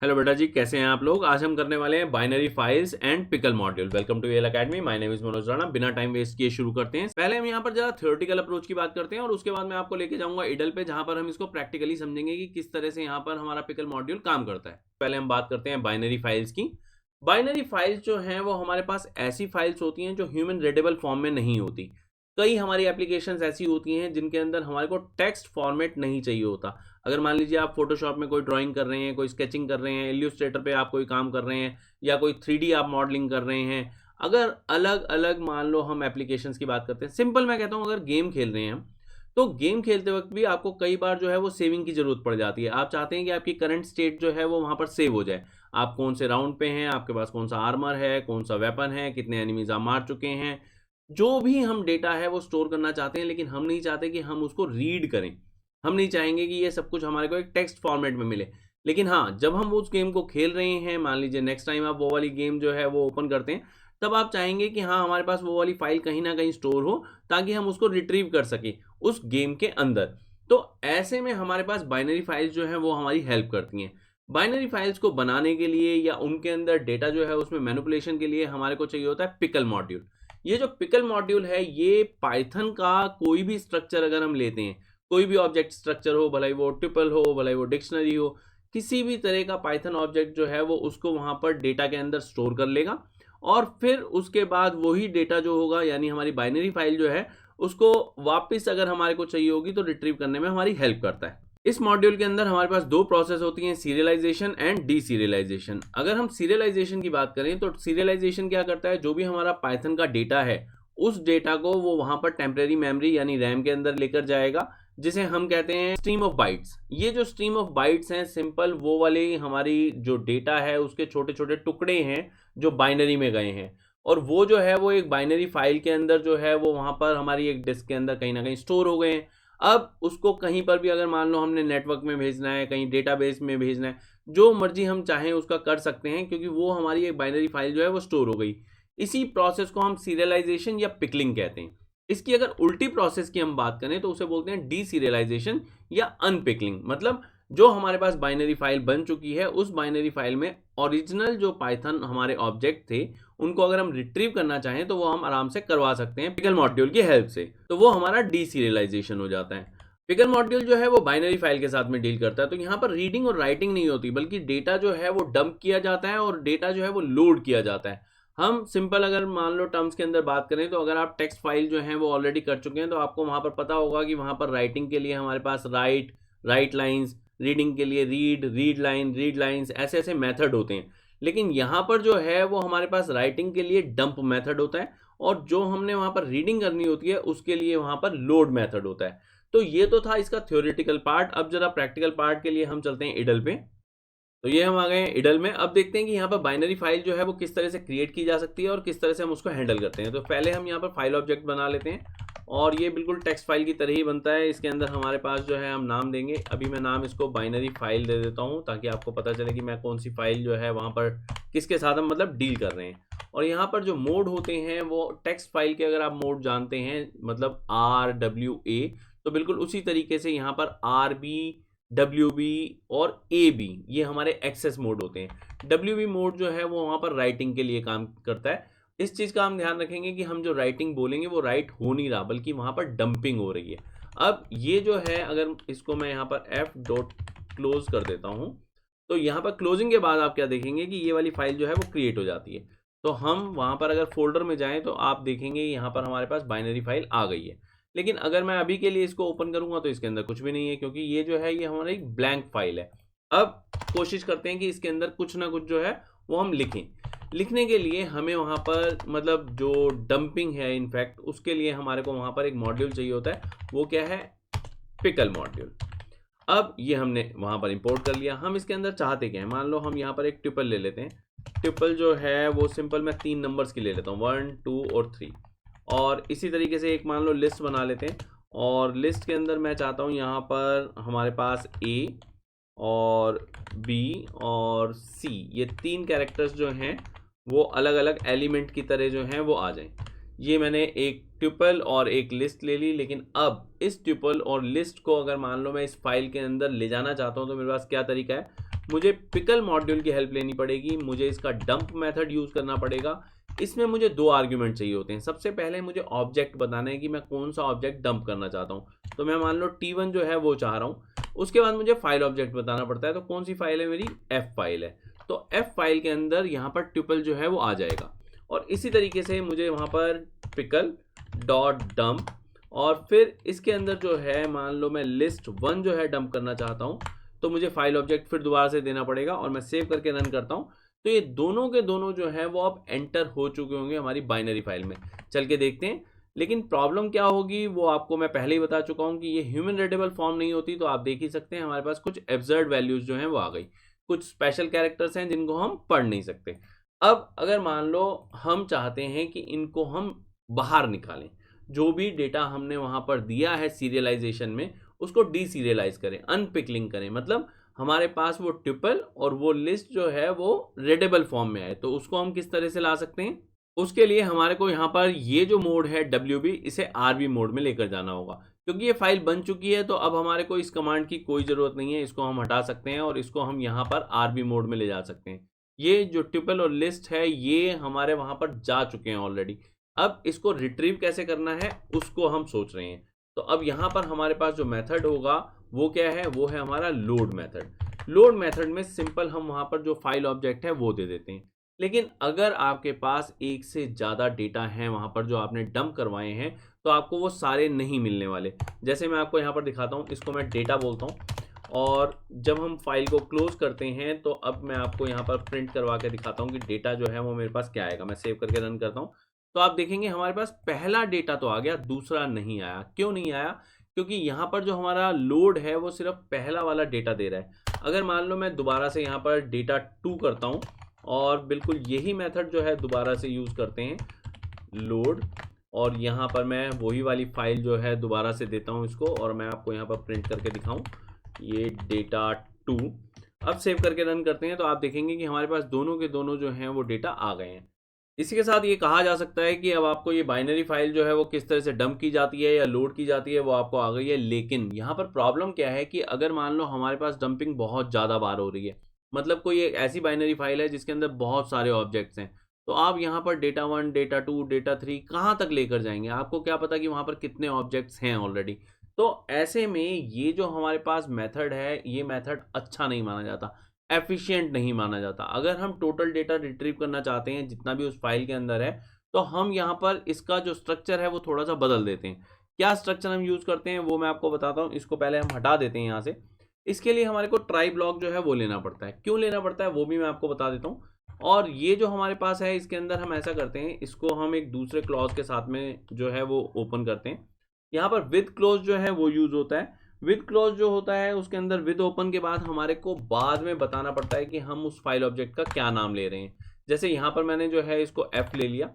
Hello बेटा जी, कैसे हैं आप लोग। आज हम करने वाले हैं binary files and pickle module. Welcome to L academy. My name is Manoj Rana. बिना टाइम वेस्ट किए शुरू करते हैं। पहले हम यहाँ पर जरा थ्योरेटिकल अप्रोच की बात करते हैं और उसके बाद मैं आपको लेके जाऊंगा इडल पे, जहां पर हम इसको प्रैक्टिकली समझेंगे कि किस तरह से यहाँ पर हमारा पिकल मॉड्यूल काम करता है। पहले हम बात करते हैं बाइनरी फाइल्स की। बाइनरी फाइल्स जो हैं वो हमारे पास ऐसी फाइल्स होती हैं जो ह्यूमन रीडेबल फॉर्म में नहीं होती। कई हमारी एप्लीकेशंस ऐसी होती हैं जिनके अंदर हमारे को टेक्स्ट फॉर्मेट नहीं चाहिए होता। अगर मान लीजिए आप फोटोशॉप में कोई ड्राइंग कर रहे हैं, कोई स्केचिंग कर रहे हैं, इल्यूस्ट्रेटर पे आप कोई काम कर रहे हैं, या कोई 3D आप मॉडलिंग कर रहे हैं। अगर अलग अलग मान लो हम एप्लीकेशंस की बात करते हैं, सिंपल मैं कहता हूँ अगर गेम खेल रहे हैं हम, तो गेम खेलते वक्त भी आपको कई बार जो है वो सेविंग की जरूरत पड़ जाती है। आप चाहते हैं कि आपकी करंट स्टेट जो है वो वहां पर सेव हो जाए। आप कौन से राउंड पे हैं, आपके पास कौन सा आर्मर है, कौन सा वेपन है, कितने एनिमीज आप मार चुके हैं, जो भी हम डेटा है वो स्टोर करना चाहते हैं। लेकिन हम नहीं चाहते कि हम उसको रीड करें। हम नहीं चाहेंगे कि ये सब कुछ हमारे को एक टेक्स्ट फॉर्मेट में मिले। लेकिन हाँ, जब हम उस गेम को खेल रहे हैं, मान लीजिए नेक्स्ट टाइम आप वो वाली गेम जो है वो ओपन करते हैं, तब आप चाहेंगे कि हाँ हमारे पास वो वाली फाइल कहीं ना कहीं स्टोर हो, ताकि हम उसको रिट्रीव कर सके उस गेम के अंदर। तो ऐसे में हमारे पास बाइनरी फाइल्स जो है वो हमारी हेल्प करती हैं। बाइनरी फाइल्स को बनाने के लिए या उनके अंदर डेटा जो है उसमें मैनिपुलेशन के लिए हमारे को चाहिए होता है पिकल मॉड्यूल। ये जो पिकल मॉड्यूल है, ये पाइथन का कोई भी स्ट्रक्चर अगर हम लेते हैं, कोई भी ऑब्जेक्ट स्ट्रक्चर हो, भले ही वो ट्रिपल हो, भले ही वो डिक्शनरी हो, किसी भी तरह का पाइथन ऑब्जेक्ट जो है वो उसको वहां पर डेटा के अंदर स्टोर कर लेगा। और फिर उसके बाद वही डेटा जो होगा, यानी हमारी बाइनरी फाइल जो है, उसको वापस अगर हमारे को चाहिए होगी तो रिट्रीव करने में हमारी हेल्प करता है। इस मॉड्यूल के अंदर हमारे पास दो प्रोसेस होती हैं, सीरियलाइजेशन एंड डी सीरियलाइजेशन। अगर हम सीरियलाइजेशन की बात करें तो सीरियलाइजेशन क्या करता है, जो भी हमारा पाइथन का डेटा है उस डेटा को वो वहां पर टेम्परेरी मेमोरी यानी रैम के अंदर लेकर जाएगा, जिसे हम कहते हैं स्ट्रीम ऑफ बाइट्स। ये जो स्ट्रीम ऑफ बाइट्स हैं, सिंपल वो वाली हमारी जो डेटा है उसके छोटे छोटे टुकड़े हैं जो बाइनरी में गए हैं, और वो जो है वो एक बाइनरी फाइल के अंदर जो है वो वहां पर हमारी एक डिस्क के अंदर कहीं ना कहीं स्टोर हो गए हैं। अब उसको कहीं पर भी अगर मान लो हमने नेटवर्क में भेजना है, कहीं डेटाबेस में भेजना है, जो मर्जी हम चाहें उसका कर सकते हैं, क्योंकि वो हमारी एक बाइनरी फाइल जो है वो स्टोर हो गई। इसी प्रोसेस को हम सीरियलाइजेशन या पिकलिंग कहते हैं। इसकी अगर उल्टी प्रोसेस की हम बात करें तो उसे बोलते हैं डी सीरियलाइजेशन या अनपिकलिंग। मतलब जो हमारे पास बाइनरी फाइल बन चुकी है, उस बाइनरी फाइल में ओरिजिनल जो पाइथन हमारे ऑब्जेक्ट थे उनको अगर हम रिट्रीव करना चाहें तो वो हम आराम से करवा सकते हैं पिकल मॉड्यूल की हेल्प से। तो वो हमारा डी सीरियलाइजेशन हो जाता है। पिकल मॉड्यूल जो है वो बाइनरी फाइल के साथ में डील करता है। तो यहाँ पर रीडिंग और राइटिंग नहीं होती, बल्कि डेटा जो है वो डंप किया जाता है और डेटा जो है वो लोड किया जाता है। हम सिंपल अगर मान लो टर्म्स के अंदर बात करें तो अगर आप टेक्स्ट फाइल जो है वो ऑलरेडी कर चुके हैं तो आपको वहां पर पता होगा कि वहां पर राइटिंग के लिए हमारे पास राइट, राइट लाइंस, रीडिंग के लिए read, read line, read lines, ऐसे ऐसे मेथड होते हैं। लेकिन यहाँ पर जो है वो हमारे पास राइटिंग के लिए डंप मेथड होता है, और जो हमने वहां पर रीडिंग करनी होती है उसके लिए वहां पर लोड मेथड होता है। तो ये तो था इसका थ्योरेटिकल पार्ट। अब जरा प्रैक्टिकल पार्ट के लिए हम चलते हैं इडल पे। तो ये हम आ गए हैं इडल में। अब देखते हैं कि यहाँ पर बाइनरी फाइल जो है वो किस तरह से क्रिएट की जा सकती है और किस तरह से हम उसको हैंडल करते हैं। तो पहले हम यहाँ पर फाइल ऑब्जेक्ट बना लेते हैं, और ये बिल्कुल टेक्स्ट फाइल की तरह ही बनता है। इसके अंदर हमारे पास जो है हम नाम देंगे। अभी मैं नाम इसको बाइनरी फाइल दे देता हूँ, ताकि आपको पता चले कि मैं कौन सी फाइल जो है वहाँ पर किसके साथ हम मतलब डील कर रहे हैं। और यहाँ पर जो मोड होते हैं वो टेक्स्ट फाइल के अगर आप मोड जानते हैं, मतलब RWA, तो बिल्कुल उसी तरीके से यहाँ पर RB, WB और AB ये हमारे एक्सेस मोड होते हैं। WB मोड जो है वो वहाँ पर राइटिंग के लिए काम करता है। इस चीज़ का हम ध्यान रखेंगे कि हम जो राइटिंग बोलेंगे वो राइट हो नहीं रहा, बल्कि वहाँ पर डंपिंग हो रही है। अब ये जो है, अगर इसको मैं यहाँ पर F डॉट क्लोज कर देता हूँ, तो यहाँ पर क्लोजिंग के बाद आप क्या देखेंगे कि ये वाली फाइल जो है वो क्रिएट हो जाती है। तो हम वहाँ पर अगर फोल्डर में जाएं तो आप देखेंगे यहाँ पर हमारे पास बाइनरी फाइल आ गई है। लेकिन अगर मैं अभी के लिए इसको ओपन करूंगा तो इसके अंदर कुछ भी नहीं है, क्योंकि ये जो है ये हमारा एक ब्लैंक फाइल है। अब कोशिश करते हैं कि इसके अंदर कुछ ना कुछ जो है वो हम लिखें। लिखने के लिए हमें वहां पर मतलब जो डंपिंग है, इनफैक्ट उसके लिए हमारे को वहां पर एक मॉड्यूल चाहिए होता है। वो क्या है? Pickle module. अब ये हमने वहां पर इंपोर्ट कर लिया। हम इसके अंदर चाहते क्या है, मान लो हम यहाँ पर एक ट्रिपल ले लेते हैं। ट्रिपल जो है वो सिंपल मैं 3 नंबर्स की ले लेता हूँ, 1, 2 और 3। और इसी तरीके से एक मान लो लिस्ट बना लेते हैं, और लिस्ट के अंदर मैं चाहता हूँ यहाँ पर हमारे पास A और B और C, ये 3 कैरेक्टर्स जो हैं वो अलग अलग एलिमेंट की तरह जो हैं वो आ जाएं। ये मैंने एक ट्यूपल और एक लिस्ट ले ली। लेकिन अब इस ट्यूपल और लिस्ट को अगर मान लो मैं इस फाइल के अंदर ले जाना चाहता हूँ तो मेरे पास क्या तरीका है, मुझे पिकल मॉड्यूल की हेल्प लेनी पड़ेगी, मुझे इसका डंप मेथड यूज़ करना पड़ेगा। इसमें मुझे 2 आर्ग्यूमेंट चाहिए होते हैं। सबसे पहले मुझे ऑब्जेक्ट बताना है कि मैं कौन सा ऑब्जेक्ट डंप करना चाहता हूँ। तो मैं मान लो T1 जो है वो चाह रहा हूँ। उसके बाद मुझे फाइल ऑब्जेक्ट बताना पड़ता है। तो कौन सी फाइल है मेरी? F फाइल है। तो F फाइल के अंदर यहाँ पर ट्यूपल जो है वो आ जाएगा। और इसी तरीके से मुझे वहाँ पर पिकल डॉट डंप, और फिर इसके अंदर जो है मान लो मैं list1 जो है डंप करना चाहता हूँ, तो मुझे फाइल ऑब्जेक्ट फिर दोबारा से देना पड़ेगा। और मैं सेव करके रन करता हूँ, तो ये दोनों के दोनों जो है वो अब एंटर हो चुके होंगे हमारी बाइनरी फाइल में। चल के देखते हैं। लेकिन प्रॉब्लम क्या होगी वो आपको मैं पहले ही बता चुका हूँ कि ये ह्यूमन रीडेबल फॉर्म नहीं होती। तो आप देख ही सकते हैं हमारे पास कुछ एब्सर्ड वैल्यूज जो हैं वो आ गई, कुछ स्पेशल कैरेक्टर्स हैं जिनको हम पढ़ नहीं सकते। अब अगर मान लो हम चाहते हैं कि इनको हम बाहर निकालें, जो भी डेटा हमने वहां पर दिया है सीरियलाइजेशन में उसको डीसीरियलाइज करें, अनपिकलिंग करें, मतलब हमारे पास वो ट्यूपल और वो लिस्ट जो है वो रीडेबल फॉर्म में आए, तो उसको हम किस तरह से ला सकते हैं? उसके लिए हमारे को यहाँ पर ये जो मोड है WB, इसे RB मोड में लेकर जाना होगा। क्योंकि ये फाइल बन चुकी है तो अब हमारे को इस कमांड की कोई ज़रूरत नहीं है, इसको हम हटा सकते हैं और इसको हम यहाँ पर RB मोड में ले जा सकते हैं। ये जो ट्यूपल और लिस्ट है ये हमारे वहाँ पर जा चुके हैं ऑलरेडी। अब इसको रिट्रीव कैसे करना है उसको हम सोच रहे हैं। तो अब यहाँ पर हमारे पास जो मेथड होगा वो क्या है? वो है हमारा लोड मेथड। लोड मेथड में सिंपल हम वहाँ पर जो फाइल ऑब्जेक्ट है वो दे देते हैं। लेकिन अगर आपके पास एक से ज़्यादा डेटा है वहाँ पर जो आपने डंप करवाए हैं, तो आपको वो सारे नहीं मिलने वाले। जैसे मैं आपको यहाँ पर दिखाता हूँ, इसको मैं डेटा बोलता हूँ, और जब हम फाइल को क्लोज करते हैं तो अब मैं आपको यहाँ पर प्रिंट करवा के दिखाता हूँ कि डेटा जो है वो मेरे पास क्या आएगा। मैं सेव करके रन करता हूँ, तो आप देखेंगे हमारे पास पहला डेटा तो आ गया, दूसरा नहीं आया। क्यों नहीं आया? क्योंकि यहाँ पर जो हमारा लोड है वो सिर्फ पहला वाला डेटा दे रहा है। अगर मान लो मैं दोबारा से यहाँ पर डेटा 2 करता हूँ और बिल्कुल यही मेथड जो है दोबारा से यूज़ करते हैं, लोड, और यहाँ पर मैं वही वाली फाइल जो है दोबारा से देता हूँ इसको, और मैं आपको यहाँ पर प्रिंट करके दिखाऊँ ये डेटा 2। अब सेव करके रन करते हैं तो आप देखेंगे कि हमारे पास दोनों के दोनों जो हैं वो डेटा आ गए हैं। इसी के साथ ये कहा जा सकता है कि अब आपको ये बाइनरी फाइल जो है वो किस तरह से डंप की जाती है या लोड की जाती है वो आपको आ गई है। लेकिन यहाँ पर प्रॉब्लम क्या है कि अगर मान लो हमारे पास डंपिंग बहुत ज़्यादा बार हो रही है, मतलब कोई एक ऐसी बाइनरी फाइल है जिसके अंदर बहुत सारे ऑब्जेक्ट्स हैं, तो आप यहाँ पर डेटा 1, डेटा 2, डेटा 3 कहाँ तक लेकर जाएंगे? आपको क्या पता कि वहाँ पर कितने ऑब्जेक्ट्स हैं ऑलरेडी। तो ऐसे में ये जो हमारे पास मेथड है ये मेथड अच्छा नहीं माना जाता, एफिशिएंट नहीं माना जाता। अगर हम टोटल डेटा रिट्रीव करना चाहते हैं जितना भी उस फाइल के अंदर है, तो हम यहाँ पर इसका जो स्ट्रक्चर है वो थोड़ा सा बदल देते हैं। क्या स्ट्रक्चर हम यूज़ करते हैं वो मैं आपको बताता हूँ। इसको पहले हम हटा देते हैं यहाँ से। इसके लिए हमारे को ट्राई ब्लॉक जो है वो लेना पड़ता है। क्यों लेना पड़ता है वो भी मैं आपको बता देता हूँ। और ये जो हमारे पास है इसके अंदर हम ऐसा करते हैं, इसको हम एक दूसरे क्लॉज के साथ में जो है वो ओपन करते हैं। यहाँ पर विद क्लोज जो है वो यूज़ होता है। विद क्लोज जो होता है उसके अंदर विद ओपन के बाद हमारे को बाद में बताना पड़ता है कि हम उस फाइल ऑब्जेक्ट का क्या नाम ले रहे हैं। जैसे यहाँ पर मैंने जो है इसको F ले लिया।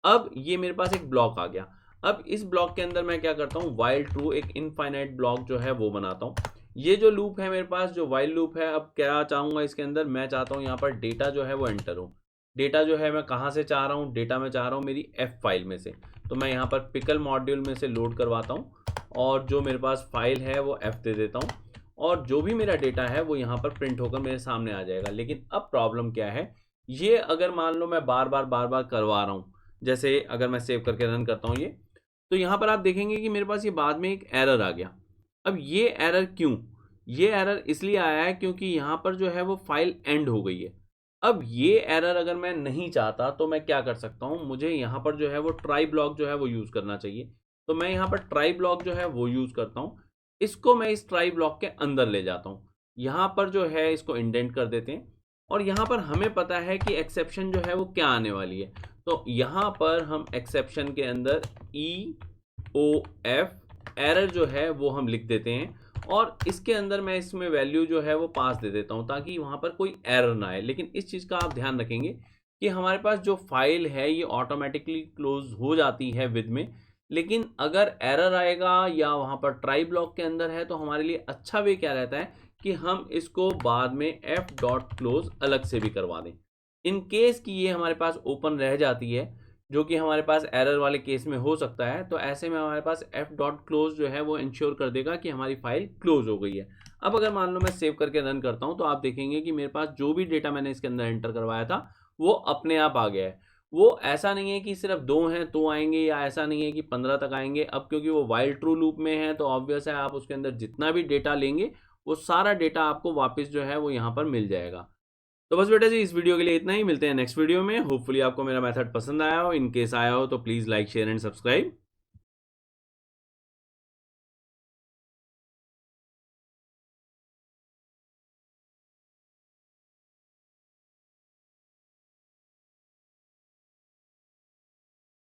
अब ये मेरे पास एक ब्लॉक आ गया। अब इस ब्लॉक के अंदर मैं क्या करता हूँ, वाइल ट्रू एक इनफाइनाइट ब्लॉक जो है वो बनाता हूँ। ये जो लूप है मेरे पास, जो वाइल लूप है, अब क्या चाहूँगा इसके अंदर, मैं चाहता हूँ यहाँ पर डेटा जो है वो एंटर हो। डेटा जो है मैं कहाँ से चाह रहा हूँ? डेटा मैं चाह रहा हूँ मेरी F फाइल में से। तो मैं यहाँ पर पिकल मॉड्यूल में से लोड करवाता हूँ और जो मेरे पास फाइल है वो F दे देता हूँ, और जो भी मेरा डेटा है वो यहाँ पर प्रिंट होकर मेरे सामने आ जाएगा। लेकिन अब प्रॉब्लम क्या है, ये अगर मान लो मैं बार बार करवा रहा हूँ, जैसे अगर मैं सेव करके रन करता हूँ ये, तो यहाँ पर आप देखेंगे कि मेरे पास ये बाद में एक एरर आ गया। अब ये एरर क्यों? ये एरर इसलिए आया है क्योंकि यहाँ पर जो है वो फाइल एंड हो गई है। अब ये एरर अगर मैं नहीं चाहता तो मैं क्या कर सकता हूँ, मुझे यहाँ पर जो है वो ट्राई ब्लॉक जो है वो यूज़ करना चाहिए। तो मैं यहाँ पर ट्राई ब्लॉक जो है वो यूज़ करता हूँ। इसको मैं इस ट्राई ब्लॉक के अंदर ले जाता हूँ। यहाँ पर जो है इसको इंडेंट कर देते हैं, और यहाँ पर हमें पता है कि एक्सेप्शन जो है वो क्या आने वाली है। तो यहाँ पर हम एक्सेप्शन के अंदर EOF एरर जो है वो हम लिख देते हैं, और इसके अंदर मैं इसमें वैल्यू जो है वो पास दे देता हूँ ताकि वहाँ पर कोई एरर ना आए। लेकिन इस चीज़ का आप ध्यान रखेंगे कि हमारे पास जो फाइल है ये ऑटोमेटिकली क्लोज हो जाती है विद में, लेकिन अगर एरर आएगा या वहाँ पर ट्राई ब्लॉक के अंदर है तो हमारे लिए अच्छा वे क्या रहता है कि हम इसको बाद में f.close अलग से भी करवा दें। इन केस कि ये हमारे पास ओपन रह जाती है, जो कि हमारे पास एरर वाले केस में हो सकता है, तो ऐसे में हमारे पास f.close जो है वो इंश्योर कर देगा कि हमारी फाइल क्लोज हो गई है। अब अगर मान लो मैं सेव करके रन करता हूँ तो आप देखेंगे कि मेरे पास जो भी डेटा मैंने इसके अंदर एंटर करवाया था वो अपने आप आ गया है। वो ऐसा नहीं है कि सिर्फ 2 हैं तो आएंगे, या ऐसा नहीं है कि 15 तक आएंगे। अब क्योंकि वो वाइल ट्रू लूप में है तो ऑब्वियस है आप उसके अंदर जितना भी डेटा लेंगे वो सारा डेटा आपको वापस जो है वो यहाँ पर मिल जाएगा। तो बस बेटा जी, इस वीडियो के लिए इतना ही। मिलते हैं नेक्स्ट वीडियो में। होपफुली आपको मेरा मेथड पसंद आया हो। इन केस आया हो तो please like share and subscribe.